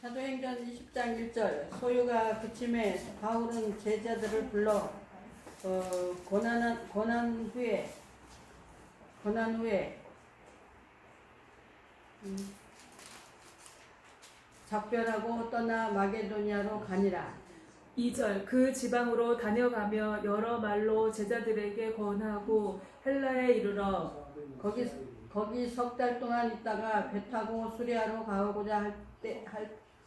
사도행전 20장 1절 소유가 그침에 바울은 제자들을 불러 고난 후에 작별하고 떠나 마게도니아로 가니라. 2절 그 지방으로 다녀가며 여러 말로 제자들에게 권하고 헬라에 이르러 거기 석 달 동안 있다가 배 타고 수리아로 가고자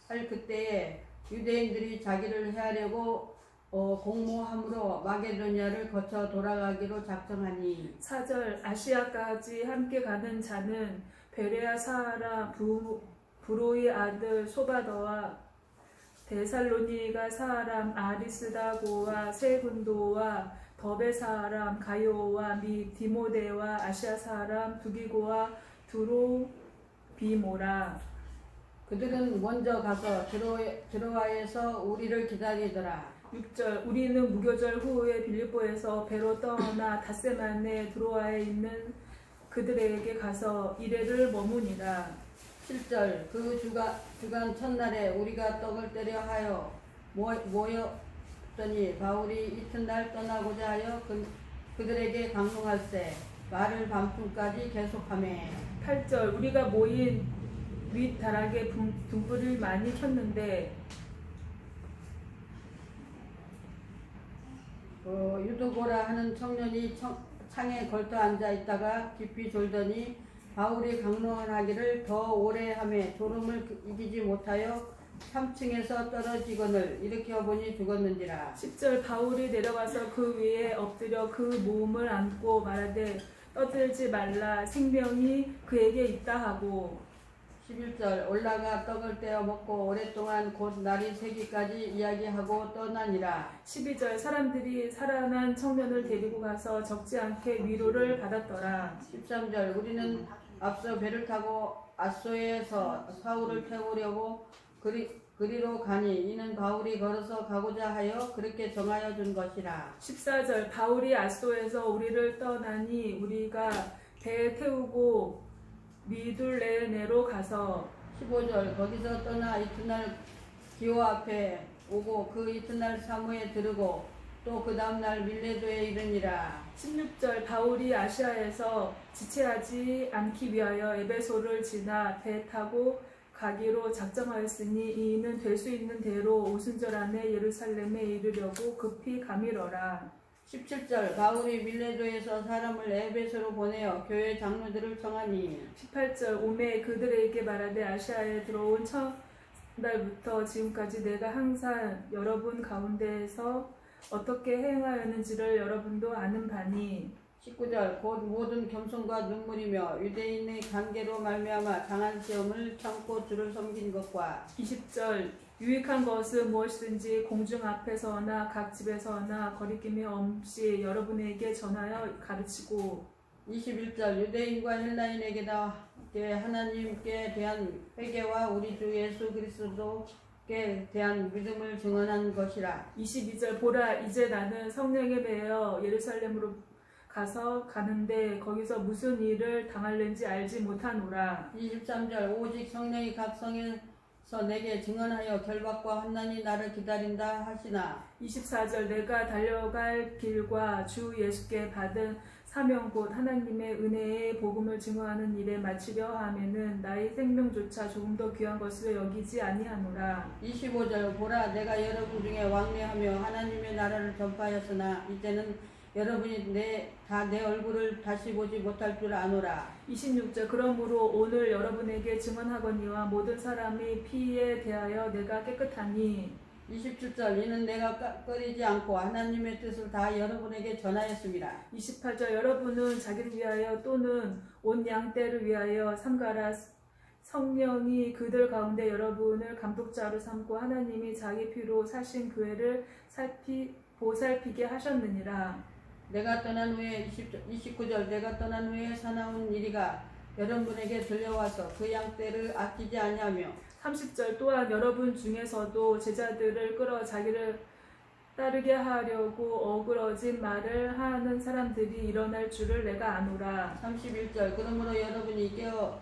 할 그때에 유대인들이 자기를 해하려고 공모함으로 마게도니아를 거쳐 돌아가기로 작정하니. 4절 아시아까지 함께 가는 자는 베레아 사람 브로의 아들 소바더와 데살로니가 사람 아리스다고와 세군도와 더베 사람 가요와 및 디모데와 아시아 사람 두기고와 두로비모라. 그들은 먼저 가서 드로아에서 우리를 기다리더라. 6절 우리는 무교절 후에 빌립보에서 배로 떠나 닷새만에 드로아에 있는 그들에게 가서 이레를 머무니라. 7절 그 주간 첫날에 우리가 떡을 떼려 하여 모였더니 바울이 이튿날 떠나고자 하여 그들에게 강론할세 말을 밤중까지 계속하매. 8절 우리가 모인 윗다락에 등불을 많이 켰는데 유두고라 하는 청년이 창에 걸터 앉아 있다가 깊이 졸더니 바울이 강론을 하기를 더 오래 하매 졸음을 이기지 못하여 3층에서 떨어지거늘 일으켜 보니 죽었는지라. 10절 바울이 내려가서 그 위에 엎드려 그 몸을 안고 말하되 떠들지 말라 생명이 그에게 있다 하고. 11절 올라가 떡을 떼어 먹고 오랫동안 곧 날이 새기까지 이야기하고 떠나니라. 12절 사람들이 살아난 청년을 데리고 가서 적지 않게 위로를 받았더라. 13절 우리는 앞서 배를 타고 아소에서 사울을 태우려고 그리로 가니 이는 바울이 걸어서 가고자 하여 그렇게 정하여 준 것이라. 14절 바울이 아소에서 우리를 떠나니 우리가 배에 태우고 미둘레네로 가서. 15절 거기서 떠나 이튿날 기호 앞에 오고 그 이튿날 사무에 들으고 또 그 다음날 밀레도에 이르니라. 16절 바울이 아시아에서 지체하지 않기 위하여 에베소를 지나 배 타고 가기로 작정하였으니 이는 될 수 있는 대로 오순절 안에 예루살렘에 이르려고 급히 가미러라. 17절 바울이 밀레도에서 사람을 에베소로 보내어 교회 장로들을 청하니. 18절 오매 그들에게 말하되 아시아에 들어온 첫날부터 지금까지 내가 항상 여러분 가운데에서 어떻게 행하였는지를 여러분도 아는 바니. 19절 곧 모든 겸손과 눈물이며 유대인의 관계로 말미암아 당한 시험을 참고 주를 섬긴 것과. 20절 유익한 것은 무엇이든지 공중 앞에서나 각 집에서나 거리낌이 없이 여러분에게 전하여 가르치고. 21절 유대인과 헬라인에게다 하나님께 대한 회개와 우리 주 예수 그리스도께 대한 믿음을 증언한 것이라. 22절 보라 이제 나는 성령에 매여 예루살렘으로 가는데 거기서 무슨 일을 당할는지 알지 못하노라. 23절 오직 성령이 각 성에서 내게 증언하여 결박과 환난이 나를 기다린다 하시나. 24절 내가 달려갈 길과 주 예수께 받은 사명 곧 하나님의 은혜의 복음을 증거하는 일에 마치려 하면은 나의 생명조차 조금 더 귀한 것을 여기지 아니하노라. 25절 보라 내가 여러분 중에 왕래하며 하나님의 나라를 전파하였으나 이제는 여러분이 다 내 얼굴을 다시 보지 못할 줄 아노라. 26절 그러므로 오늘 여러분에게 증언하거니와 모든 사람의 피에 대하여 내가 깨끗하니. 27절 이는 내가 꺼리지 않고 하나님의 뜻을 다 여러분에게 전하였습니다. 28절 여러분은 자기를 위하여 또는 온 양떼를 위하여 삼가라. 성령이 그들 가운데 여러분을 감독자로 삼고 하나님이 자기 피로 사신 교회를 보살피게 하셨느니라. 내가 떠난 후에 29절 내가 떠난 후에 사나운 일이가 여러분에게 들려와서 그 양떼를 아끼지 아니하며. 30절 또한 여러분 중에서도 제자들을 끌어 자기를 따르게 하려고 어그러진 말을 하는 사람들이 일어날 줄을 내가 아노라. 31절 그러므로 여러분이 깨어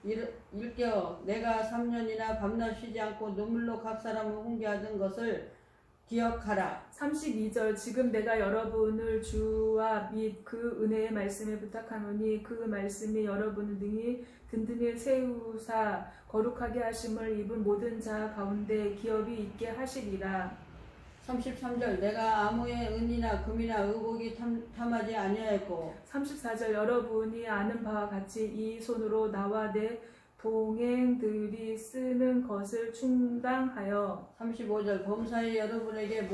일깨어 내가 3년이나 밤낮 쉬지 않고 눈물로 각 사람을 훈계하던 것을 기억하라. 32절 지금 내가 여러분을 주와 및 그 은혜의 말씀에 부탁하노니 그 말씀이 여러분을 능히 든든히 세우사 거룩하게 하심을 입은 모든 자 가운데 기업이 있게 하시리라. 33절 내가 아무의 은이나 금이나 의복이 탐하지 아니하였고 34절 여러분이 아는 바와 같이 이 손으로 나와 내 동행들이 쓰는 것을 충당하여 35절 범사에 여러분에게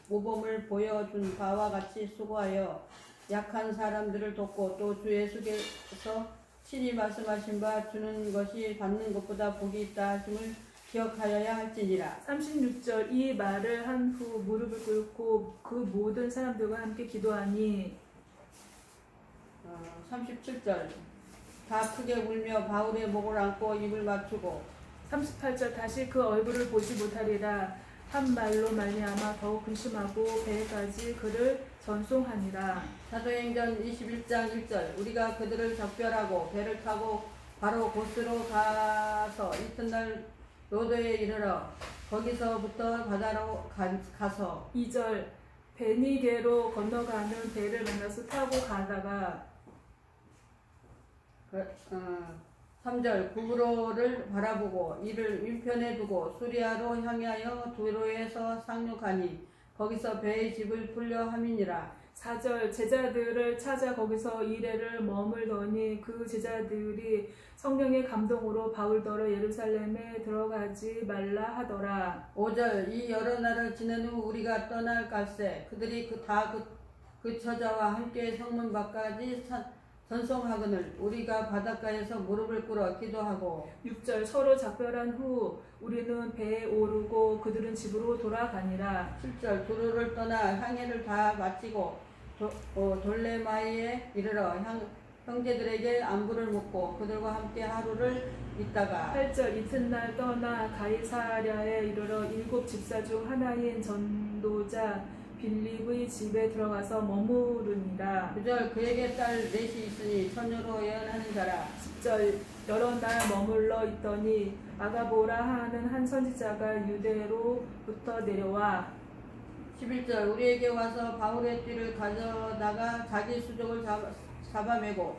모범을 보여준 바와 같이 수고하여 약한 사람들을 돕고 또 주 예수께서 친히 말씀하신 바 주는 것이 받는 것보다 복이 있다 하심을 기억하여야 할지니라. 36절 이 말을 한 후 무릎을 꿇고 그 모든 사람들과 함께 기도하니 37절 다 크게 울며 바울의 목을 안고 입을 맞추고 38절 다시 그 얼굴을 보지 못하리라 한 말로 말미암아 더욱 근심하고 배까지 그를 전송하니라. 사도행전 21장 1절 우리가 그들을 작별하고 배를 타고 바로 곧으로 가서 이튿날 로도에 이르러 거기서부터 바다로 가서 2절 베니게로 건너가는 배를 만나서 타고 가다가 3절 구브로를 바라보고 이를 윈편에 두고 수리아로 향하여 두로에서 상륙하니 거기서 배의 집을 풀려 함이니라. 4절 제자들을 찾아 거기서 이래를 머물더니 그 제자들이 성령의 감동으로 바울더러 예루살렘에 들어가지 말라 하더라. 5절 이 여러 날을 지낸 후 우리가 떠날 갈새 그들이 그 처자와 함께 성문 밖까지 전송하거늘 우리가 바닷가에서 무릎을 꿇어 기도하고 6절 서로 작별한 후 우리는 배에 오르고 그들은 집으로 돌아가니라. 7절 두로를 떠나 항해를 다 마치고 돌레마이에 이르러 형제들에게 안부를 묻고 그들과 함께 하루를 있다가 8절 이튿날 떠나 가이사랴에 이르러 7 집사 중 하나인 전도자 빌립의 집에 들어가서 머무르니라. 9절 그에게 딸 넷이 있으니 처녀로 예언하는 자라. 10절 여러 날 머물러 있더니 아가보라 하는 한 선지자가 유대로부터 내려와 11절 우리에게 와서 바울의 띠를 가져다가 자기 수족을 잡아매고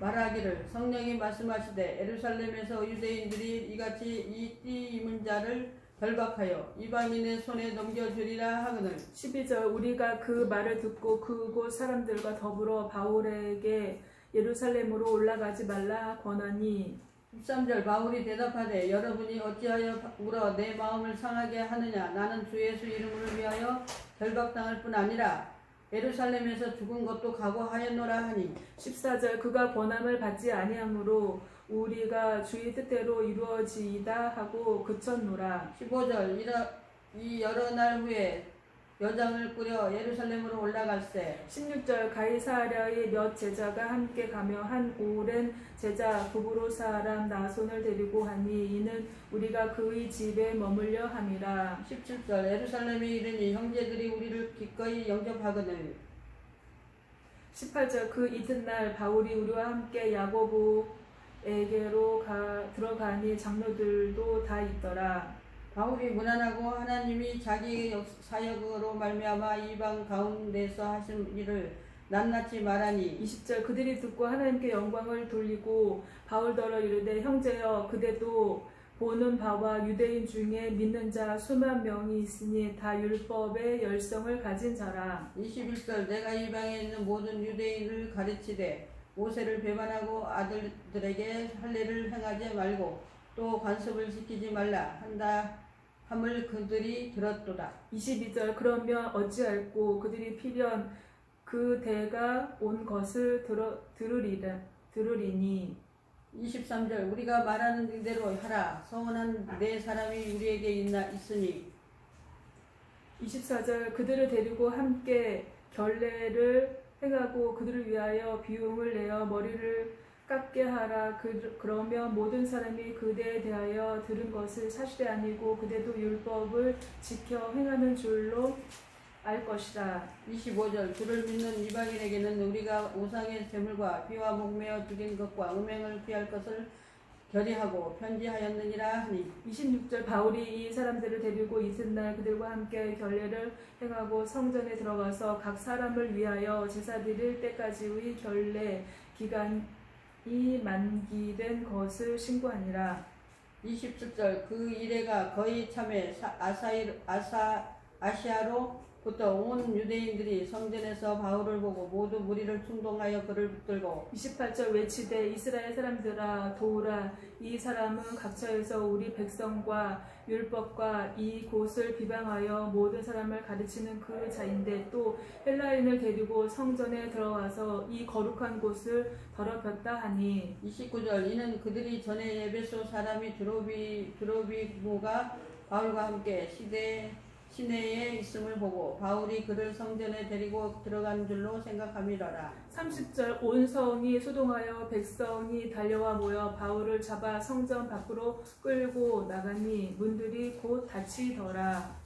말하기를 성령이 말씀하시되 예루살렘에서 유대인들이 이같이 이 띠 입은 자를 결박하여 이방인의 손에 넘겨주리라 하거늘 12절 우리가 그 말을 듣고 그곳 사람들과 더불어 바울에게 예루살렘으로 올라가지 말라 권하니 13절 바울이 대답하되 여러분이 어찌하여 울어 내 마음을 상하게 하느냐 나는 주 예수 이름을 위하여 결박당할 뿐 아니라 예루살렘에서 죽은 것도 각오하였노라 하니 14절 그가 권함을 받지 아니하므로 우리가 주의 뜻대로 이루어지이다 하고 그쳤노라. 15절 이 여러 날 후에 여장을 꾸려 예루살렘으로 올라갈새 16절 가이사랴의 몇 제자가 함께 가며 한 오랜 제자 구브로 사람 나손을 데리고 하니 이는 우리가 그의 집에 머물려 함이라. 17절 예루살렘에 이르니 형제들이 우리를 기꺼이 영접하거늘 18절 그 이튿날 바울이 우리와 함께 야고보에게로 들어가니 장로들도 다 있더라. 바울이 무난하고 하나님이 자기 사역으로 말미암아 이방 가운데서 하신 일을 낱낱이 말하니 20절 그들이 듣고 하나님께 영광을 돌리고 바울더러 이르되 형제여 그대도 보는 바와 유대인 중에 믿는 자 수만 명이 있으니 다 율법의 열성을 가진 자라. 21절 내가 이방에 있는 모든 유대인을 가르치되 모세를 배반하고 아들들에게 할례를 행하지 말고 또 관습을 지키지 말라 한다 함을 그들이 들었도다. 22절 그러면 어찌할꼬 그들이 필연 그 대가 온 것을 들으리니 23절 우리가 말하는 이대로 하라 서원한 네 사람이 우리에게 있으니 24절 그들을 데리고 함께 결례를 행하고 그들을 위하여 비용을 내어 머리를 깎게 하라. 그러면 모든 사람이 그대에 대하여 들은 것을 사실이 아니고 그대도 율법을 지켜 행하는 줄로 알 것이다. 25절 주를 믿는 이방인에게는 우리가 우상의 제물과 비와 목매어 죽인 것과 음행을 피할 것을 결의하고 편지하였느니라 하니 26절 바울이 이 사람들을 데리고 이튿날 그들과 함께 결례를 행하고 성전에 들어가서 각 사람을 위하여 제사 드릴 때까지의 결례 기간이 만기된 것을 신고하니라. 27절 그 이래가 거의 참에 아시아로부터 온 유대인들이 성전에서 바울을 보고 모두 무리를 충동하여 그를 붙들고 28절 외치되 이스라엘 사람들아 도우라. 이 사람은 각처에서 우리 백성과 율법과 이 곳을 비방하여 모든 사람을 가르치는 그 자인데 또 헬라인을 데리고 성전에 들어와서 이 거룩한 곳을 더럽혔다 하니 29절 이는 그들이 전에 에베소 사람이 드로비모가 바울과 함께 시내에 있음을 보고 바울이 그를 성전에 데리고 들어간 줄로 생각함이러라. 30절 온 성이 소동하여 백성이 달려와 모여 바울을 잡아 성전 밖으로 끌고 나가니 문들이 곧 닫히더라.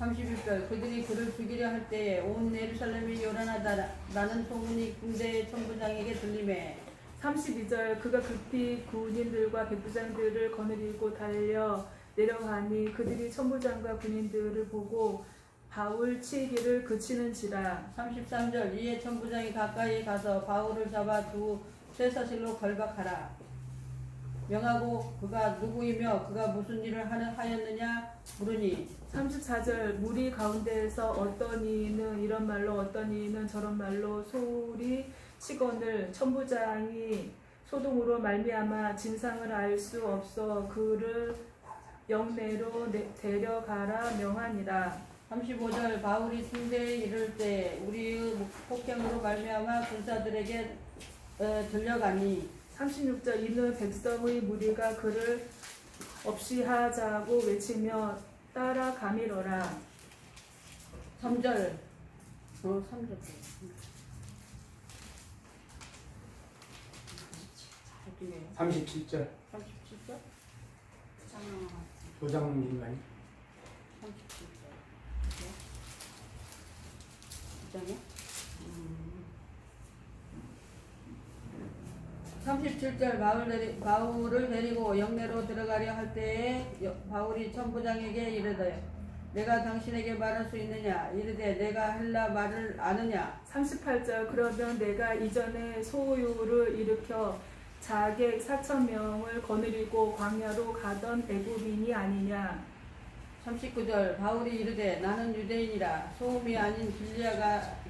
31절 그들이 그를 죽이려 할 때에 온 예루살렘이 요란하다라는 소문이 군대 천부장에게 들리매 32절 그가 급히 군인들과 백부장들을 거느리고 달려 내려가니 그들이 천부장과 군인들을 보고 바울 치기를 그치는지라. 33절 이에 천부장이 가까이 가서 바울을 잡아 두 쇠사슬로 결박하라. 명하고 그가 누구이며 그가 무슨 일을 하였느냐 물으니 34절 무리 가운데에서 어떤 이는 이런 말로 어떤 이는 저런 말로 소리 치거늘 천부장이 소동으로 말미암아 진상을 알 수 없어 그를 영내로 데려가라 명하니라. 35절 바울이 승대에 이를 때 우리의 폭행으로 말미암아 군사들에게 들려가니 36절 이는 백성의 무리가 그를 없이 하자고 외치며 따라가미러라. 3절 3절 37절 37절 조장님가니 37절 37절 바울을 데리고 영내로 들어가려 할 때에 바울이 천부장에게 이르되 내가 당신에게 말할 수 있느냐 이르되 내가 헬라 말을 아느냐 38절 그러면 내가 이전에 소요를 일으켜 자객 4,000명을 거느리고 광야로 가던 애굽인이 아니냐. 39절 바울이 이르되 나는 유대인이라 소음이 아닌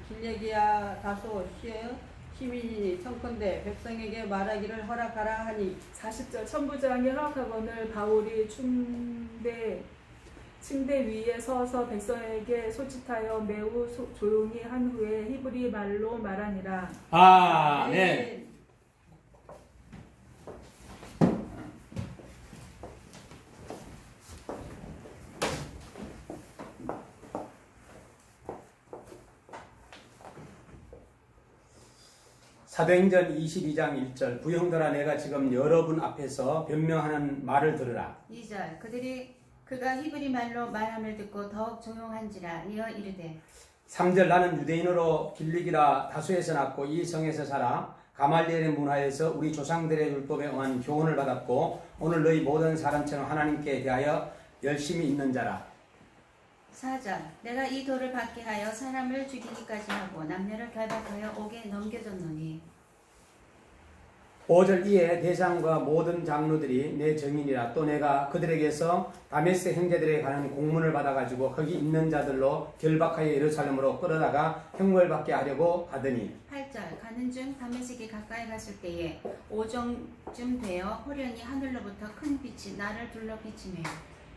길레기야 다소 시민이니 청컨대 백성에게 말하기를 허락하라 하니 40절 천부장이 허락하거늘 바울이 층대 위에 서서 백성에게 소짓하여 매우 조용히 한 후에 히브리 말로 말하니라. 아멘. 사도행전 22장 1절 부형들아 내가 지금 여러분 앞에서 변명하는 말을 들으라. 2절 그가 히브리 말로 말함을 듣고 더욱 조용한지라 이어 이르되 3절 나는 유대인으로 길리기라 다수에서 났고 이 성에서 살아 가말리엘의 문화에서 우리 조상들의 율법에 응한 교훈을 받았고 오늘 너희 모든 사람처럼 하나님께 대하여 열심히 있는 자라. 4절 내가 이 돌을 받게 하여 사람을 죽이기까지 하고 남녀를 결박하여 옥에 넘겨줬노니 5절 이에 대장과 모든 장로들이 내 증인이라 또 내가 그들에게서 다메스 형제들에 관한 공문을 받아가지고 거기 있는 자들로 결박하여 예루살렘으로 끌어다가 형벌받게 하려고 하더니 8절 가는 중 다메섹에 가까이 갔을 때에 오정쯤 되어 호련히 하늘로부터 큰 빛이 나를 둘러 비치매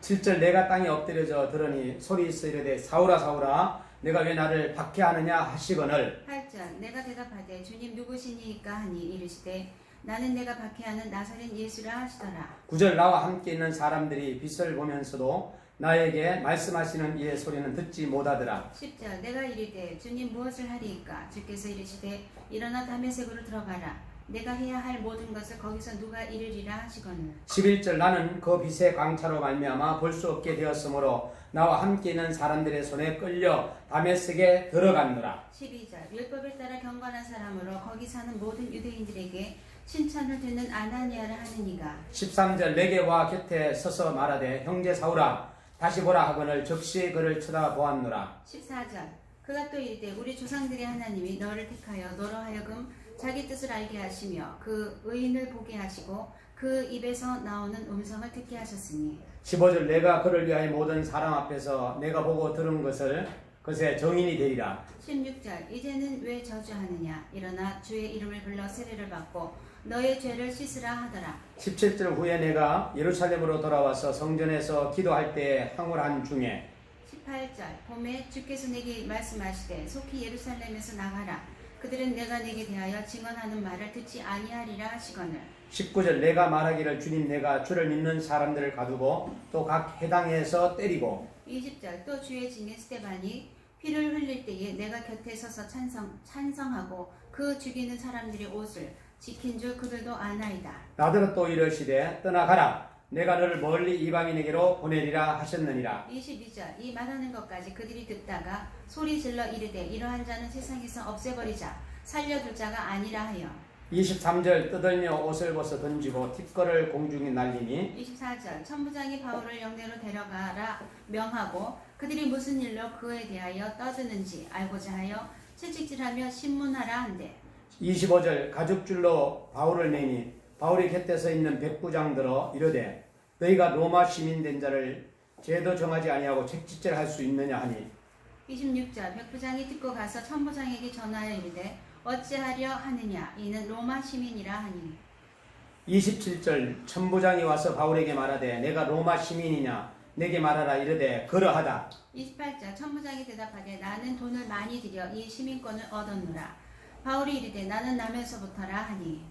7절 내가 땅에 엎드려져 들으니 소리 있어 이르되 사울아 사울아 내가 왜 나를 박해하느냐 하시거늘 8절 내가 대답하되 주님 누구시니까 하니 이르시되 나는 내가 박해하는 나사렛 예수라 하시더라. 9절 나와 함께 있는 사람들이 빛을 보면서도 나에게 말씀하시는 이의 소리는 듣지 못하더라. 10절 내가 이르되 주님 무엇을 하리이까 주께서 이르시되 일어나 다메섹으로 들어가라. 내가 해야 할 모든 것을 거기서 누가 이르리라 하시거늘 11절 나는 그 빛의 강차로 말미암아 볼 수 없게 되었으므로 나와 함께 있는 사람들의 손에 끌려 다메섹에 들어갔노라. 12절 율법에 따라 경건한 사람으로 거기 사는 모든 유대인들에게 신천을 듣는 아나니아를 하느니가 13절 내게 와 곁에 서서 말하되 형제 사울아 다시 보라 하거늘 즉시 그를 쳐다보았노라. 14절 그가 또 이르되 우리 조상들의 하나님이 너를 택하여 너로 하여금 자기 뜻을 알게 하시며 그 의인을 보게 하시고 그 입에서 나오는 음성을 듣게 하셨으니 15절 내가 그를 위하여 모든 사람 앞에서 내가 보고 들은 것에 정인이 되리라. 16절 이제는 왜 저주하느냐 일어나 주의 이름을 불러 세례를 받고 너의 죄를 씻으라 하더라. 17절 후에 내가 예루살렘으로 돌아와서 성전에서 기도할 때에 황홀한 중에 18절 봄에 주께서 내게 말씀하시되 속히 예루살렘에서 나가라 그들은 내가 내게 대하여 증언하는 말을 듣지 아니하리라 하시거늘 19절 내가 말하기를 주님 내가 주를 믿는 사람들을 가두고 또 각 해당에서 때리고 20절 또 주의 증인 스데반이 피를 흘릴 때에 내가 곁에 서서 찬성하고 그 죽이는 사람들의 옷을 지킨 줄 그들도 아나이다. 나더러 또 이르시되 떠나가라 내가 너를 멀리 이방인에게로 보내리라 하셨느니라. 22절 이 말하는 것까지 그들이 듣다가 소리 질러 이르되 이러한 자는 세상에서 없애버리자 살려둘 자가 아니라 하여 23절 뜯으며 옷을 벗어 던지고 팁거를 공중에 날리니 24절 천부장이 바울을 영내로 데려가라 명하고 그들이 무슨 일로 그에 대하여 떠드는지 알고자 하여 채찍질하며 신문하라 한대 25절 가죽줄로 바울을 매니 바울이 곁에 서 있는 백부장들어 이르되 너희가 로마 시민 된 자를 죄도 정하지 아니하고 채찍질할 수 있느냐 하니 26절 백부장이 듣고 가서 천부장에게 전하여 이르되 어찌하려 하느냐 이는 로마 시민이라 하니 27절 천부장이 와서 바울에게 말하되 내가 로마 시민이냐 내게 말하라 이르되 그러하다 28절 천부장이 대답하되 나는 돈을 많이 들여 이 시민권을 얻었노라 바울이 이르되 나는 나면서부터라 하니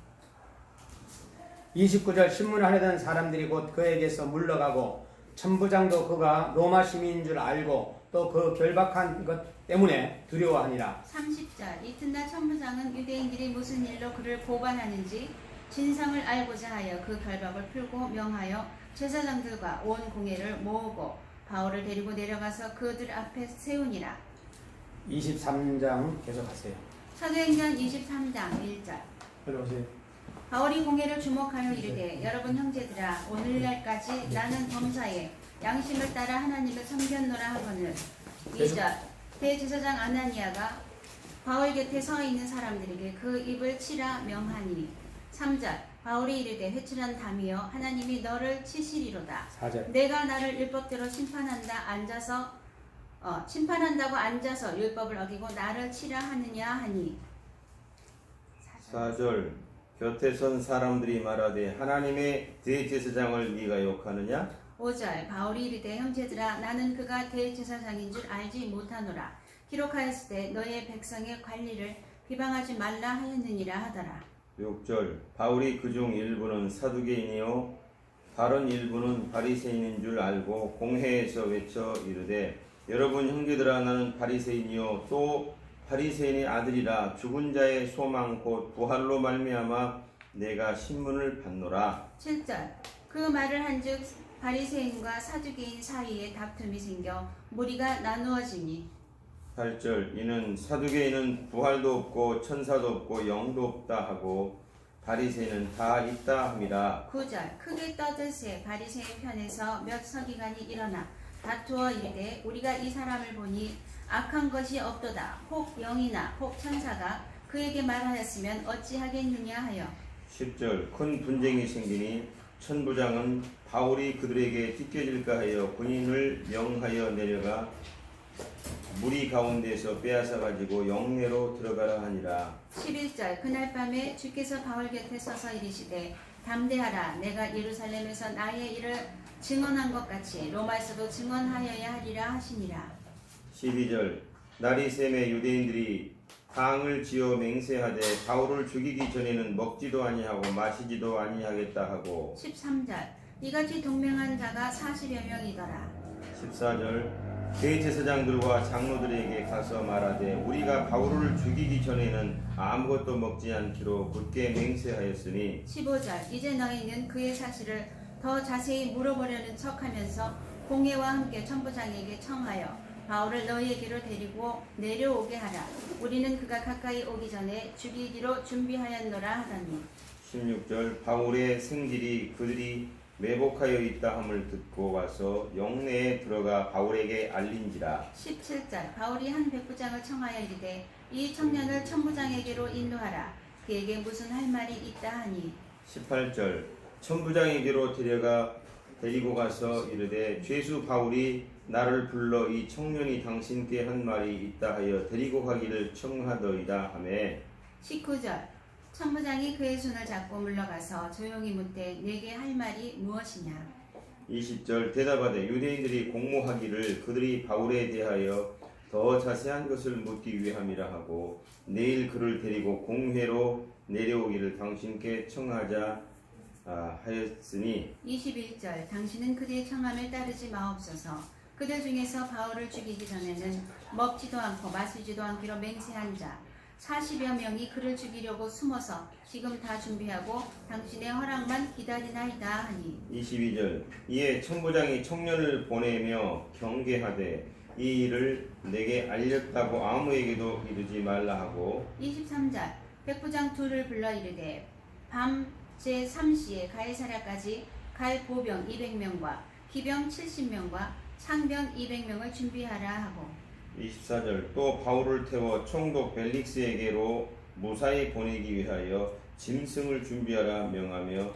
29절 신문하려던 사람들이 곧 그에게서 물러가고 천부장도 그가 로마 시민인 줄 알고 또 그 결박한 것 때문에 두려워하니라. 30절 이튿날 천부장은 유대인들이 무슨 일로 그를 고발하는지 진상을 알고자 하여 그 결박을 풀고 명하여 제사장들과 온 공회를 모으고 바울을 데리고 내려가서 그들 앞에 세우니라. 23장 계속하세요. 사도행전 23장 1절 들어오세요. 바울이 공회를 주목하여 이르되 여러분 형제들아 오늘날까지 나는 범사에 양심을 따라 하나님을 섬겼노라 하거늘 2절 대제사장 아나니아가 바울 곁에 서 있는 사람들에게 그 입을 치라 명하니 3절 바울이 이르되 회칠한 담이여 하나님이 너를 치시리로다 4절 내가 나를 율법대로 심판한다고 앉아서 율법을 어기고 나를 치라 하느냐 하니 4절 곁에 선 사람들이 말하되 하나님의 대제사장을 네가 욕하느냐? 5절 바울이 이르되 형제들아 나는 그가 대제사장인 줄 알지 못하노라 기록하였을 때 너의 백성의 관리를 비방하지 말라 하였느니라 하더라 6절 바울이 그중 일부는 사두개인이요 다른 일부는 바리새인인 줄 알고 공회에서 외쳐 이르되 여러분 형제들아 나는 바리새인이요 또 바리새인의 아들이라 죽은 자의 소망 곧 부활로 말미암아 내가 신문을 받노라 7절 그 말을 한즉 바리새인과 사두개인 사이에 다툼이 생겨 무리가 나누어지니 8절 이는 사두개인은 부활도 없고 천사도 없고 영도 없다 하고 바리새인은 다 있다 함이라 9절 크게 떠들새 바리새인 편에서 몇 서기관이 일어나 다투어 이르되 우리가 이 사람을 보니 악한 것이 없도다 혹 영이나 혹 천사가 그에게 말하였으면 어찌하겠느냐 하여 10절 큰 분쟁이 생기니 천부장은 바울이 그들에게 찢겨질까 하여 군인을 명하여 내려가 무리 가운데서 빼앗아 가지고 영내로 들어가라 하니라 11절 그날 밤에 주께서 바울 곁에 서서 이르시되 담대하라 내가 예루살렘에서 나의 일을 증언한 것 같이 로마에서도 증언하여야 하리라 하시니라 12절 날이 샘에 유대인들이 당을 지어 맹세하되 바울을 죽이기 전에는 먹지도 아니하고 마시지도 아니하겠다 하고 13절 이같이 동맹한 자가 40여 명이더라 14절 대제사장들과 장로들에게 가서 말하되 우리가 바울을 죽이기 전에는 아무것도 먹지 않기로 굳게 맹세하였으니 15절 이제 너희는 그의 사실을 더 자세히 물어보려는 척하면서 공회와 함께 천부장에게 청하여 바울을 너희에게로 데리고 내려오게 하라 우리는 그가 가까이 오기 전에 죽이기로 준비하였노라 하더니 16절 바울의 생질이 그들이 매복하여 있다 함을 듣고 와서 영내에 들어가 바울에게 알린지라. 17절 바울이 한 백부장을 청하여 이르되 이 청년을 천부장에게로 인도하라. 그에게 무슨 할 말이 있다 하니. 18절 천부장에게로 데리고 가서 이르되 죄수 바울이 나를 불러 이 청년이 당신께 한 말이 있다 하여 데리고 가기를 청하더이다 하매. 19절 천부장이 그의 손을 잡고 물러가서 조용히 묻되 내게 할 말이 무엇이냐. 20절 대답하되 유대인들이 공모하기를 그들이 바울에 대하여 더 자세한 것을 묻기 위함이라 하고 내일 그를 데리고 공회로 내려오기를 당신께 청하자 하였으니. 21절 당신은 그들의 청함을 따르지 마옵소서. 그들 중에서 바울을 죽이기 전에는 먹지도 않고 마시지도 않기로 맹세한 자 40여 명이 그를 죽이려고 숨어서 지금 다 준비하고 당신의 허락만 기다리나이다 하니. 22절 이에 천부장이 청년을 보내며 경계하되 이 일을 내게 알렸다고 아무에게도 이르지 말라 하고. 23절 백부장 둘을 불러 이르되 밤 제3시에 가이사랴까지 갈 보병 200명과 기병 70명과 상병 200명을 준비하라 하고. 24절 또 바울을 태워 총독 벨릭스에게로 무사히 보내기 위하여 짐승을 준비하라 명하며.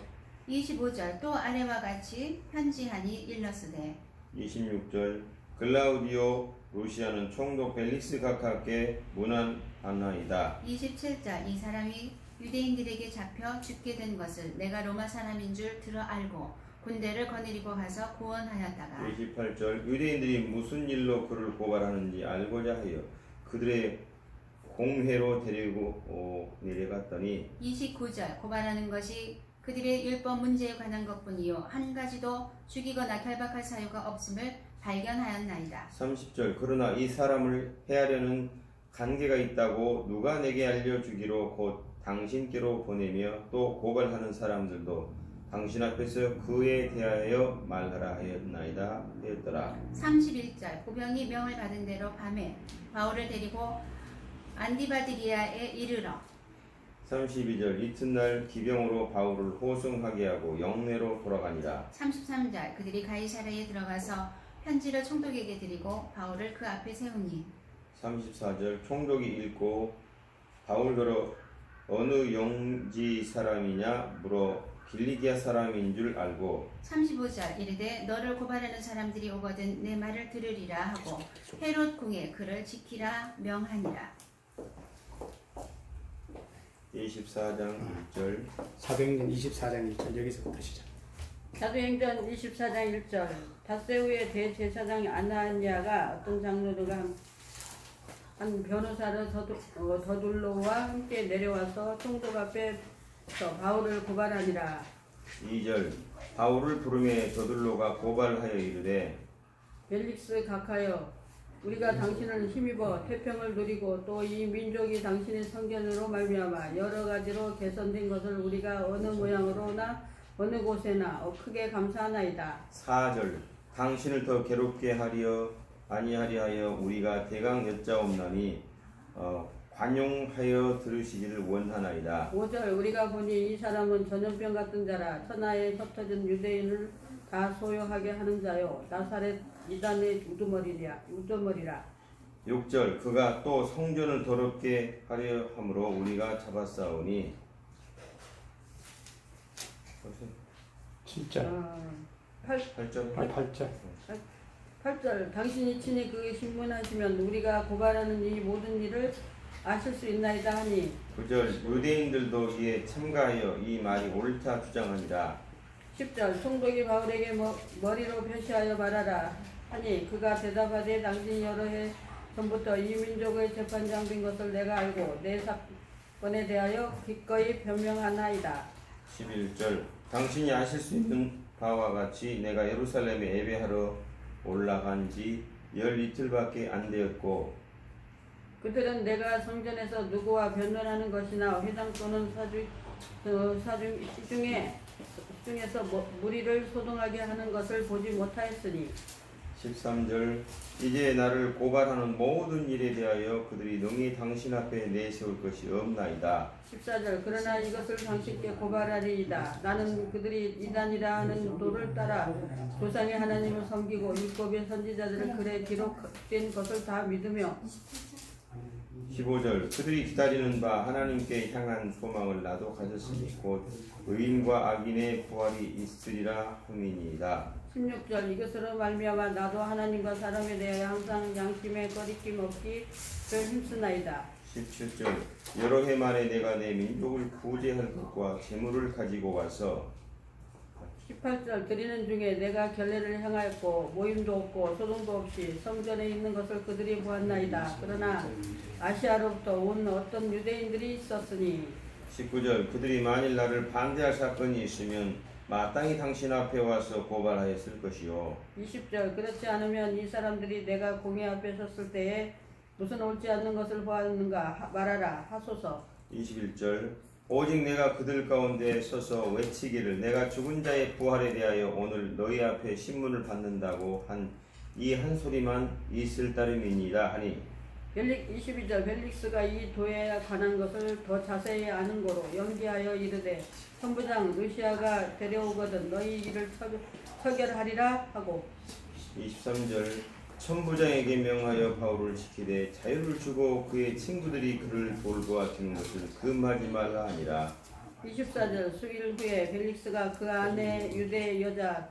25절 또 아래와 같이 편지하니 일러스되. 26절 글라우디오 루시아는 총독 벨릭스 각하께 문안하나이다. 27절 이 사람이 유대인들에게 잡혀 죽게 된 것을 내가 로마 사람인 줄 들어 알고 군대를 거느리고 가서 구원하였다가. 28절 유대인들이 무슨 일로 그를 고발하는지 알고자 하여 그들의 공회로 데리고 내려갔더니. 29절 고발하는 것이 그들의 율법 문제에 관한 것뿐이요 한 가지도 죽이거나 결박할 사유가 없음을 발견하였나이다. 30절 그러나 이 사람을 해하려는 관계가 있다고 누가 내게 알려주기로 곧 당신께로 보내며 또 고발하는 사람들도 당신 앞에서 그에 대하여 말하라 하였나이다 하였더라. 31절 보병이 명을 받은 대로 밤에 바울을 데리고 안디바드리아에 이르러. 32절 이튿날 기병으로 바울을 호송하게 하고 영내로 돌아가니라. 33절 그들이 가이사랴에 들어가서 편지를 총독에게 드리고 바울을 그 앞에 세우니. 34절 총독이 읽고 바울더러 어느 영지 사람이냐 물어 길리기아 사람인 줄 알고. 35절 이르되 너를 고발하는 사람들이 오거든 내 말을 들으리라 하고 헤롯 궁에 그를 지키라 명하니라. 24장 1절 사도행전 24장 1절 여기서부터 시작. 사도행전 24장 1절 다세우의 대제사장 아나니아가 어떤 장로들과 한 변호사를 더둘로와 함께 내려와서 총독 앞에서 바울을 고발하니라. 2절 바울을 부르매 더둘로가 고발하여 이르되 벨릭스 각하여 우리가 당신을 힘입어 태평을 누리고 또 이 민족이 당신의 성견으로 말미암아 여러 가지로 개선된 것을 우리가 어느 모양으로나 어느 곳에나 크게 감사하나이다. 4절 당신을 더 괴롭게 하려 아니하리 하여 우리가 대강 여짜옵나니 관용하여 들으시기를 원하나이다. 5절 우리가 보니 이 사람은 전염병 같은 자라 천하에 흩어진 유대인을 다 소유하게 하는 자요 나사렛 이단의 우두머리라. 6절 그가 또 성전을 더럽게 하려 함으로 우리가 잡았사오니. 7절 8절 8절 당신이 친히 그에 신문하시면 우리가 고발하는 이 모든 일을 아실 수 있나이다 하니. 9절 유대인들도 이에 참가하여 이 말이 옳다 주장하니라. 10절 총독이 바울에게 머리로 표시하여 말하라 하니 그가 대답하되 당신이 여러 해 전부터 이 민족의 재판장 된 것을 내가 알고 내 사건에 대하여 기꺼이 변명하나이다. 11절 당신이 아실 수 있는 바와 같이 내가 예루살렘에 예배하러 올라간 지 열이틀밖에 안 되었고 그들은 내가 성전에서 누구와 변론하는 것이나 회당 또는 시중에서 무리를 소동하게 하는 것을 보지 못하였으니. 13절 이제 나를 고발하는 모든 일에 대하여 그들이 능히 당신 앞에 내세울 것이 없나이다. 14절 그러나 이것을 당신께 고발하리이다. 나는 그들이 이단이라 하는 도를 따라 조상의 하나님을 섬기고 율법의 선지자들의 글에 기록된 것을 다 믿으며 15절 그들이 기다리는 바 하나님께 향한 소망을 나도 가졌으니 곧 의인과 악인의 부활이 있으리라 함이니이다. 16절 이것으로 말미암아 나도 하나님과 사람에 대하여 항상 양심에 거리낌 없기를 힘쓰나이다. 17절 여러 해 만에 내가 내 민족을 구제할 것과 재물을 가지고 와서 18절 드리는 중에 내가 결례를 행하였고 모임도 없고 소동도 없이 성전에 있는 것을 그들이 보았나이다. 그러나 아시아로부터 온 어떤 유대인들이 있었으니 19절 그들이 만일 나를 반대할 사건이 있으면 마땅히 당신 앞에 와서 고발하였을 것이요 20절 그렇지 않으면 이 사람들이 내가 공회 앞에 섰을 때에 무슨 옳지 않는 것을 보았는가 말하라 하소서. 21절 오직 내가 그들 가운데 서서 외치기를 내가 죽은 자의 부활에 대하여 오늘 너희 앞에 신문을 받는다고 한 이 한 소리만 있을 따름이니라 하니 22절 벨릭스가 이 도에 관한 것을 더 자세히 아는 거로 연기하여 이르되 선부장 루시아가 데려오거든 너희 일을 처결하리라 하고 23절 천부장에게 명하여 바울을 지키되 자유를 주고 그의 친구들이 그를 돌보아 주는 것을 금하지 말라 하니라. 24절 수일 후에 벨릭스가 그 아내 유대 여자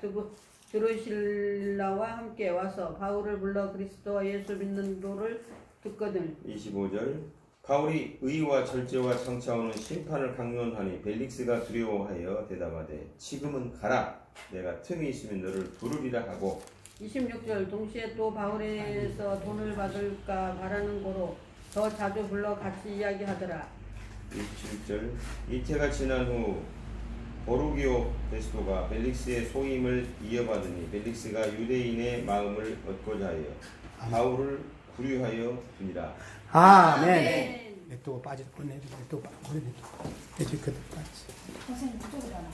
드루실라와 함께 와서 바울을 불러 그리스도와 예수 믿는 도를 듣거든. 25절 바울이 의와 절제와 장차오는 심판을 강론하니 벨릭스가 두려워하여 대답하되 지금은 가라 내가 틈이 있으면 너를 부르리라 하고 26절 동시에 또 바울에서 돈을 받을까 바라는 거로 더 자주 불러 같이 이야기하더라. 27절 이태가 지난 후 보르기오 베스도가 벨릭스의 소임을 이어받으니 벨릭스가 유대인의 마음을 얻고자 하여 바울을 구류하여 두니라. 아멘. 네. 또 빠져 보내 또 보내 또 그들 빠지. 선생님 그쪽으로 가나?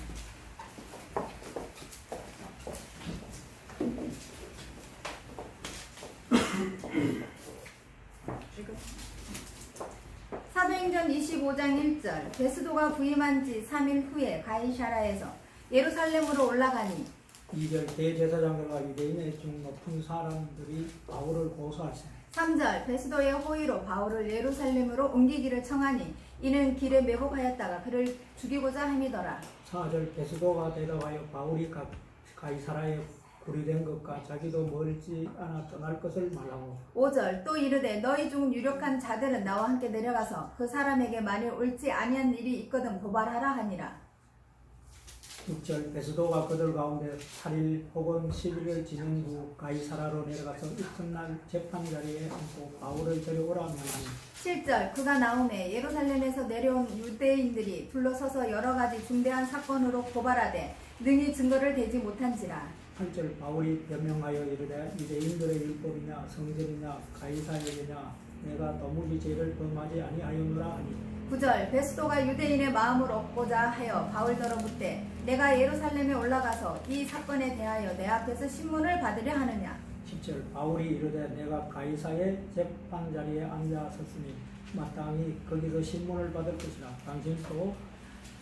사도행전 25장 1절 베스도가 부임한 지 3일 후에 가이사라에서 예루살렘으로 올라가니 2절 대제사장들과 유대인의 중 높은 사람들이 바울을 고소하시니 3절 베스도의 호의로 바울을 예루살렘으로 옮기기를 청하니 이는 길에 매복하였다가 그를 죽이고자 함이더라. 4절 베스도가 대답하여 바울이 가이사라에 구리된 것과 자기도 멀지 않아 떠날 것을 말하고 5절 또 이르되 너희 중 유력한 자들은 나와 함께 내려가서 그 사람에게 만일 옳지 아니한 일이 있거든 고발하라 하니라. 6절 베스도가 그들 가운데 8일 혹은 10일을 지낸 후 가이사라로 내려가서 이튿날 재판 자리에 앉고 바울을 데려오라 명하니 7절 그가 나오매 예루살렘에서 내려온 유대인들이 둘러서서 여러 가지 중대한 사건으로 고발하되 능히 증거를 대지 못한지라. 8절 바울이 변명하여 이르되 유대인들의 율법이냐 성전이냐 가이사에게냐 내가 도무지 죄를 범하지 아니하였노라 하니 9절 베스도가 유대인의 마음을 얻고자 하여 바울더러 묻되 내가 예루살렘에 올라가서 이 사건에 대하여 내 앞에서 신문을 받으려 하느냐. 10절 바울이 이르되 내가 가이사의 재판 자리에 앉아섰으니 마땅히 거기서 신문을 받을 것이라. 당신도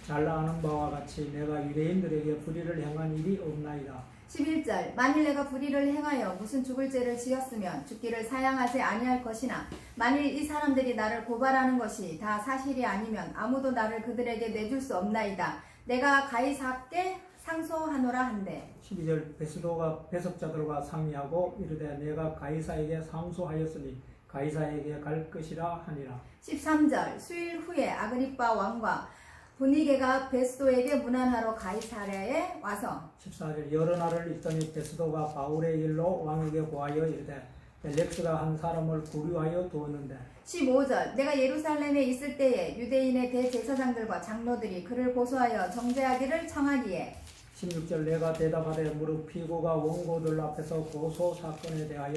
잘 아는 바와 같이 내가 유대인들에게 불의를 행한 일이 없나이다. 11절 만일 내가 불의를 행하여 무슨 죽을 죄를 지었으면 죽기를 사양하지 아니할 것이나 만일 이 사람들이 나를 고발하는 것이 다 사실이 아니면 아무도 나를 그들에게 내줄 수 없나이다. 내가 가이사께 상소하노라 한대. 12절 베스도가 배석자들과 상의하고 이르되 내가 가이사에게 상소하였으니 가이사에게 갈 것이라 하니라. 13절 수일 후에 아그리빠 왕과 분위게가 베스도에게 문안하러 가이사랴에 와서 14절 여러 날을 있더니 베스도가 바울의 일로 왕에게 고하여 이르되 벨릭스가 한 사람을 구류하여 두었는데 15절 내가 예루살렘에 있을 때에 유대인의 대제사장들과 장로들이 그를 고소하여 정죄하기를 청하기에 16절 내가 대답하되 무릇 피고가 원고들 앞에서 고소 사건에 대하여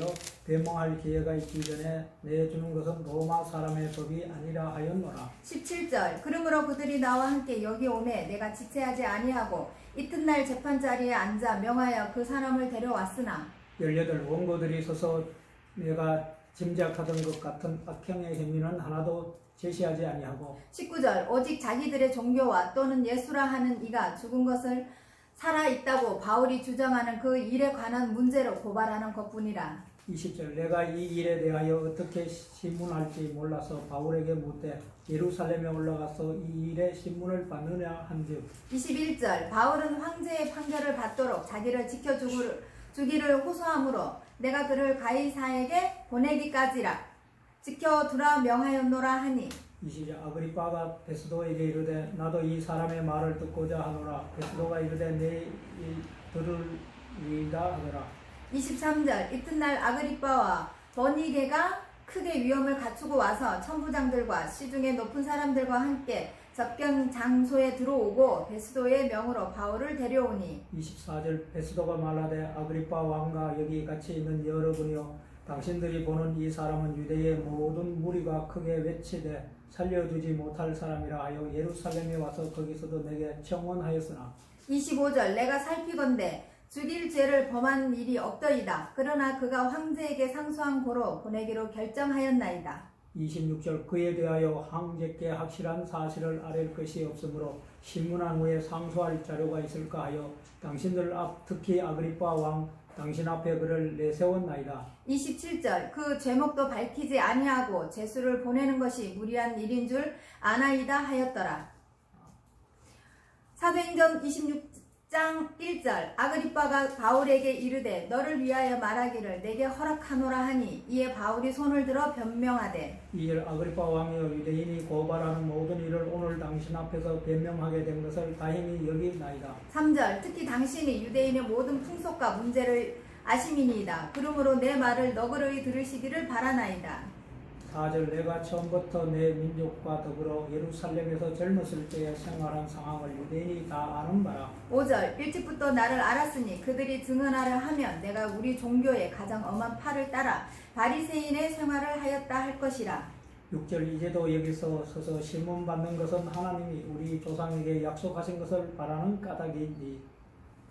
변명할 기회가 있기 전에 내주는 것은 로마 사람의 법이 아니라 하였노라. 17절 그러므로 그들이 나와 함께 여기 오매 내가 지체하지 아니하고 이튿날 재판자리에 앉아 명하여 그 사람을 데려왔으나 18 원고들이 서서 내가 짐작하던 것 같은 악행의 행위는 하나도 제시하지 아니하고 19절 오직 자기들의 종교와 또는 예수라 하는 이가 죽은 것을 살아있다고 바울이 주장하는 그 일에 관한 문제로 고발하는 것뿐이라. 20절 내가 이 일에 대하여 어떻게 신문할지 몰라서 바울에게 묻되 예루살렘에 올라가서 이 일에 신문을 받느냐 한즉 21절 바울은 황제의 판결을 받도록 자기를 지켜주기를 호소하므로 내가 그를 가이사에게 보내기까지라 지켜두라 명하였노라 하니 20절 아그리빠가 베스도에게 이르되 나도 이 사람의 말을 듣고자 하노라. 베스도가 이르되 내 들으리이다 하더라. 23절 이튿날 아그리빠와 버니게가 크게 위험을 갖추고 와서 천부장들과 시중의 높은 사람들과 함께 접견 장소에 들어오고 베스도의 명으로 바울을 데려오니 24절 베스도가 말하되 아그리빠 왕과 여기 같이 있는 여러분이여 당신들이 보는 이 사람은 유대의 모든 무리가 크게 외치되 살려두지 못할 사람이라 하여 예루살렘에 와서 거기서도 내게 청원하였으나 25절 내가 살피건대 죽일 죄를 범한 일이 없더이다. 그러나 그가 황제에게 상소한 고로 보내기로 결정하였나이다. 26절 그에 대하여 황제께 확실한 사실을 아랠 것이 없으므로 신문한 후에 상소할 자료가 있을까 하여 당신들 앞 특히 아그리빠 왕 당신 앞에 그를 내세웠나이다. 27절 그 제목도 밝히지 아니하고 제수를 보내는 것이 무리한 일인 줄 아나이다 하였더라. 사도행전 26장 1절 아그리빠가 바울에게 이르되 너를 위하여 말하기를 내게 허락하노라 하니 이에 바울이 손을 들어 변명하되 2절 아그리빠 왕이여 유대인이 고발하는 모든 일을 오늘 당신 앞에서 변명하게 된 것을 다행히 여기나이다. 3절 특히 당신이 유대인의 모든 풍속과 문제를 아심이니이다. 그러므로 내 말을 너그러이 들으시기를 바라나이다. 4절 내가 처음부터 내 민족과 더불어 예루살렘에서 젊었을 때에 생활한 상황을 유대인이 다 아는 바라. 5절 일찍부터 나를 알았으니 그들이 증언하려 하면 내가 우리 종교의 가장 엄한 팔을 따라 바리새인의 생활을 하였다 할 것이라. 6절 이제도 여기서 서서 신문 받는 것은 하나님이 우리 조상에게 약속하신 것을 바라는 까닭이니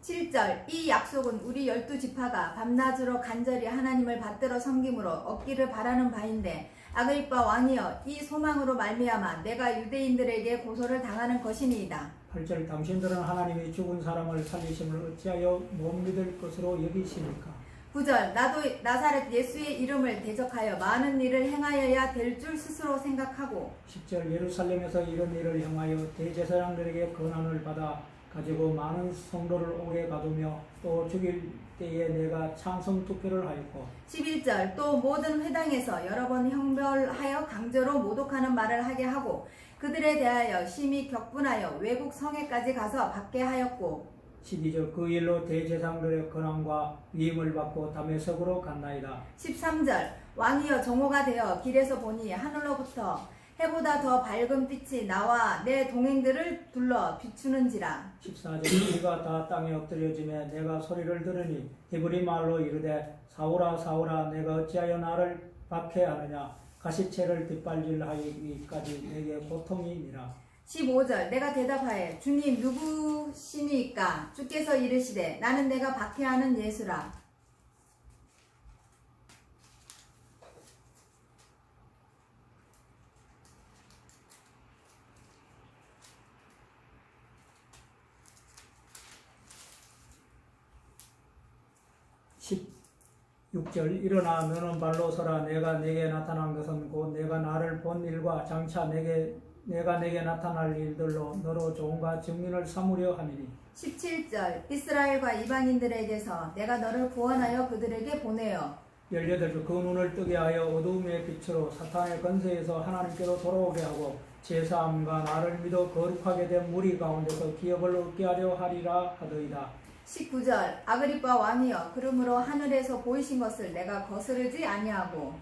7절 이 약속은 우리 12지파가 밤낮으로 간절히 하나님을 받들어 섬김으로 얻기를 바라는 바인데 아그리빠 왕이여 이 소망으로 말미암아 내가 유대인들에게 고소를 당하는 것이니이다. 8절 당신들은 하나님이 죽은 사람을 살리심을 어찌하여 못 믿을 것으로 여기십니까? 9절 나도 나사렛 예수의 이름을 대적하여 많은 일을 행하여야 될 줄 스스로 생각하고 10절 예루살렘에서 이런 일을 행하여 대제사장들에게 권한을 받아 가지고 많은 성도를 오게 가두며 또 죽일 때에 내가 찬성 투표를 하였고 11절 또 모든 회당에서 여러 번 형벌하여 강제로 모독하는 말을 하게 하고 그들에 대하여 심히 격분하여 외국 성에까지 가서 받게 하였고 12절 그 일로 대제사장들의 권한과 위임을 받고 다메섹으로 갔나이다. 13절 왕이여 정오가 되어 길에서 보니 하늘로부터 해보다 더 밝은 빛이 나와 내 동행들을 둘러 비추는지라. 14절 이가 다 땅에 엎드려지매 내가 소리를 들으니 히브리 말로 이르되 사울아 사울아 내가 어찌하여 나를 박해하느냐 가시채를 뒷발질하기까지 내게 고통이니라. 15절 내가 대답하여 주님 누구시니까 주께서 이르시되 나는 내가 박해하는 예수라. 16절 일어나 너는 발로 서라 내가 내게 나타난 것은 곧 내가 나를 본 일과 장차 내가 내게 나타날 일들로 너로 종과 증인을 삼으려 함이니 17절 이스라엘과 이방인들에게서 내가 너를 구원하여 그들에게 보내어 18절 그 눈을 뜨게 하여 어두움의 빛으로 사탄의 권세에서 하나님께로 돌아오게 하고 제사함과 나를 믿어 거룩하게 된 무리 가운데서 기업을 얻게 하려 하리라 하더이다. 19절 아그리빠 왕이여 그러므로 하늘에서 보이신 것을 내가 거스르지 아니하고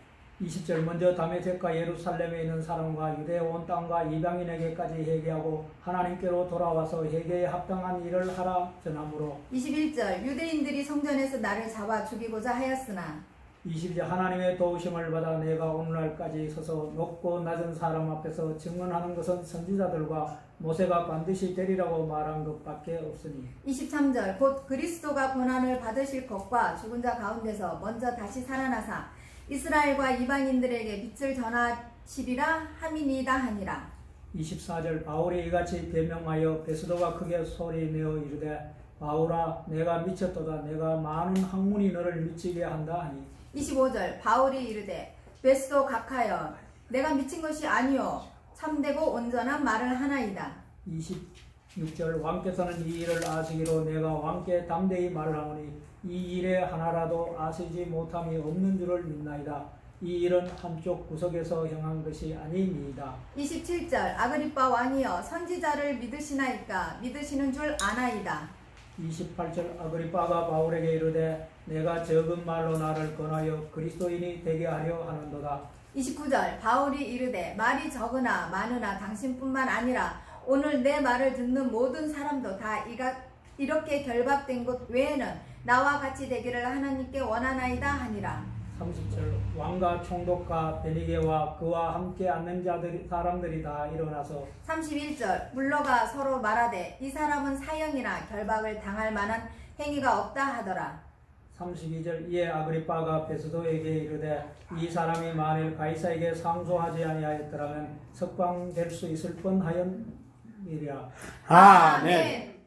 20절 먼저 다메섹과 예루살렘에 있는 사람과 유대 온 땅과 이방인에게까지 회개하고 하나님께로 돌아와서 회개에 합당한 일을 하라 전하므로 21절 유대인들이 성전에서 나를 잡아 죽이고자 하였으나 22절 하나님의 도우심을 받아 내가 오늘날까지 서서 높고 낮은 사람 앞에서 증언하는 것은 선지자들과 모세가 반드시 되리라고 말한 것밖에 없으니 23절 곧 그리스도가 고난을 받으실 것과 죽은 자 가운데서 먼저 다시 살아나사 이스라엘과 이방인들에게 빛을 전하시리라 함이니이다 하니라. 24절 바울이 이같이 변명하여 베스도가 크게 소리내어 이르되 바울아 내가 미쳤도다 내가 많은 학문이 너를 미치게 한다 하니 25절 바울이 이르되 베스도 각하여 내가 미친 것이 아니요 참되고 온전한 말을 하나이다. 26절 왕께서는 이 일을 아시기로 내가 왕께 담대히 말하오니 이 일에 하나라도 아시지 못함이 없는 줄을 믿나이다. 이 일은 한쪽 구석에서 행한 것이 아니니이다. 27절 아그리빠 왕이여 선지자를 믿으시나이까 믿으시는 줄 아나이다. 28절 아그리빠가 바울에게 이르되 내가 적은 말로 나를 권하여 그리스도인이 되게 하려 하는도다. 29절 바울이 이르되 말이 적으나 많으나 당신뿐만 아니라 오늘 내 말을 듣는 모든 사람도 다 이렇게 결박된 것 외에는 나와 같이 되기를 하나님께 원하나이다 하니라. 30절 왕과 총독과 베니게와 그와 함께 앉는 사람들이 다 일어나서 31절 물러가 서로 말하되 이 사람은 사형이나 결박을 당할 만한 행위가 없다 하더라. 32절 이에 아그리빠가 베스도에게 이르되 이 사람이 만일 가이사에게 상소하지 아니하였더라면 석방될 수 있을 뻔하였느니라. 아멘.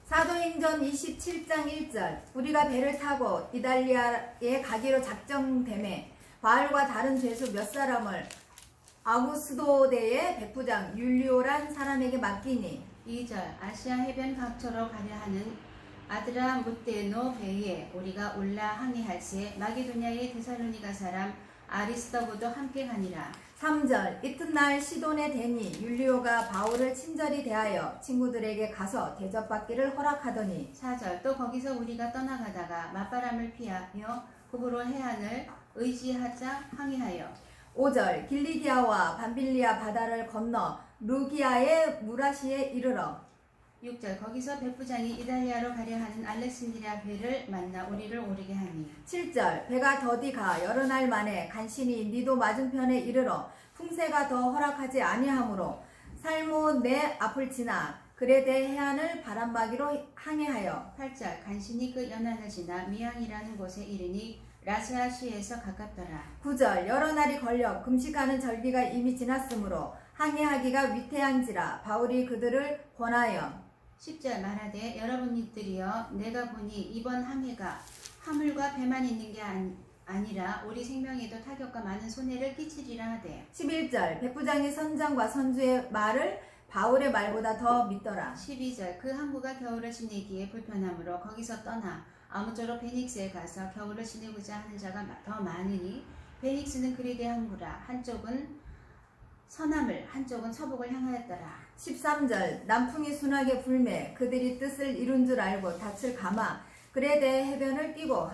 사도행전 27장 1절 우리가 배를 타고 이달리아에 가기로 작정되매 바울과 다른 죄수 몇 사람을 아구스도대의 백부장 율리오란 사람에게 맡기니 2절 아시아 해변 각처로 가려 하는 아드라 무테노 배에 우리가 올라 항해할새 마게도냐의 데살로니가 사람 아리스더고도 함께 가니라. 3절 이튿날 시돈에 대니 율리오가 바울을 친절히 대하여 친구들에게 가서 대접받기를 허락하더니 4절 또 거기서 우리가 떠나가다가 맞바람을 피하며 북으로 해안을 의지하자 항해하여 5절 길리기아와 밤빌리아 바다를 건너 루기아의 무라시에 이르러 6절 거기서 백부장이 이달리아로 가려 하는 알렉산드리아 배를 만나 우리를 오르게 하니 7절 배가 더디 가 여러 날 만에 간신히 니도 맞은편에 이르러 풍세가 더 허락하지 아니하므로 살모네 앞을 지나 그레데 해안을 바람막이로 항해하여 8절 간신히 그 연안을 지나 미양이라는 곳에 이르니 라세아시에서 가깝더라. 9절 여러 날이 걸려 금식하는 절기가 이미 지났으므로 항해하기가 위태한지라 바울이 그들을 권하여 10절 말하되 여러분들이여 내가 보니 이번 항해가 화물과 배만 있는 게 아니라 우리 생명에도 타격과 많은 손해를 끼치리라 하되 11절 백부장이 선장과 선주의 말을 바울의 말보다 더 믿더라. 12절 그 항구가 겨울을 지내기에 불편하므로 거기서 떠나 아무쪼록 베닉스에 가서 겨울을 지내고자 하는 자가 더 많으니 베닉스는 그리데 항구라 한쪽은 서남을 한쪽은 서북을 향하였더라. 13절 남풍이 순하게 불매 그들이 뜻을 이룬 줄 알고 닻을 감아 그레데 해변을 뛰고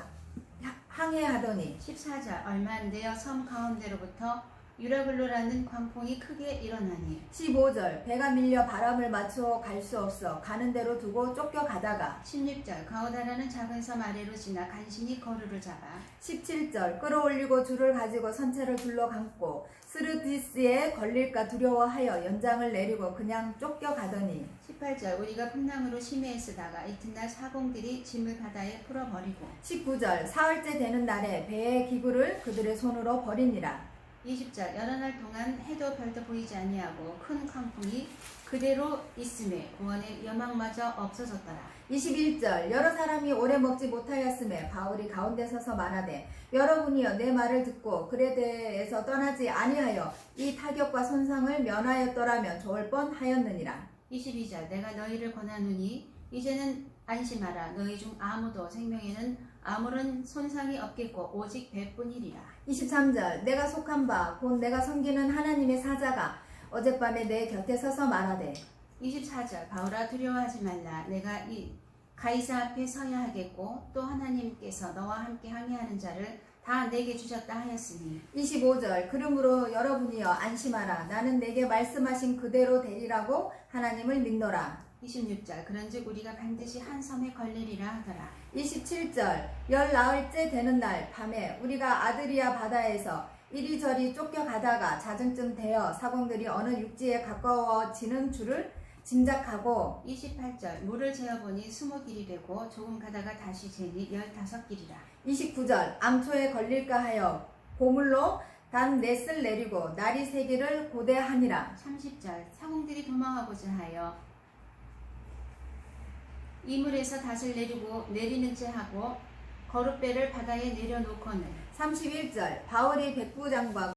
항해하더니 14절 얼마 안 되어 섬 가운데로부터 유라글로라는 광풍이 크게 일어나니 15절 배가 밀려 바람을 맞춰 갈 수 없어 가는 대로 두고 쫓겨가다가 16절 가오다라는 작은 섬 아래로 지나 간신히 거루를 잡아 17절 끌어올리고 줄을 가지고 선체를 둘러감고 스르디스에 걸릴까 두려워하여 연장을 내리고 그냥 쫓겨가더니 18절 우리가 풍랑으로 심해에 쓰다가 이튿날 사공들이 짐을 바다에 풀어버리고 19절 사흘째 되는 날에 배의 기구를 그들의 손으로 버리니라. 20절 여러 날 동안 해도 별도 보이지 아니하고 큰 광풍이 그대로 있음에 구원의 여망마저 없어졌더라. 21절 여러 사람이 오래 먹지 못하였음에 바울이 가운데 서서 말하되 여러분이여 내 말을 듣고 그레데에서 떠나지 아니하여 이 타격과 손상을 면하였더라면 좋을 뻔하였느니라. 22절 내가 너희를 권하노니 이제는 안심하라. 너희 중 아무도 생명에는 아무런 손상이 없겠고 오직 배뿐이리라. 23절 내가 속한 바 곧 내가 섬기는 하나님의 사자가 어젯밤에 내 곁에 서서 말하되 24절 바울아 두려워하지 말라. 내가 이 가이사 앞에 서야 하겠고 또 하나님께서 너와 함께 항해하는 자를 다 내게 주셨다 하였으니 25절 그러므로 여러분이여 안심하라. 나는 내게 말씀하신 그대로 되리라고 하나님을 믿노라. 26절 그런즉 우리가 반드시 한 섬에 걸리리라 하더라. 27절 열 나흘째 되는 날 밤에 우리가 아드리아 바다에서 이리저리 쫓겨가다가 자정쯤 되어 사공들이 어느 육지에 가까워지는 줄을 짐작하고 28절 물을 재어보니 20길이 되고 조금 가다가 다시 재니 15길이라. 29절 암초에 걸릴까 하여 고물로 단 넷을 내리고 날이 세기를 고대하니라. 30절 사공들이 도망하고자 하여 이물에서 닷을 내리는 채 하고 거룻배를 바다에 내려놓고는 31절 바울이 백부장과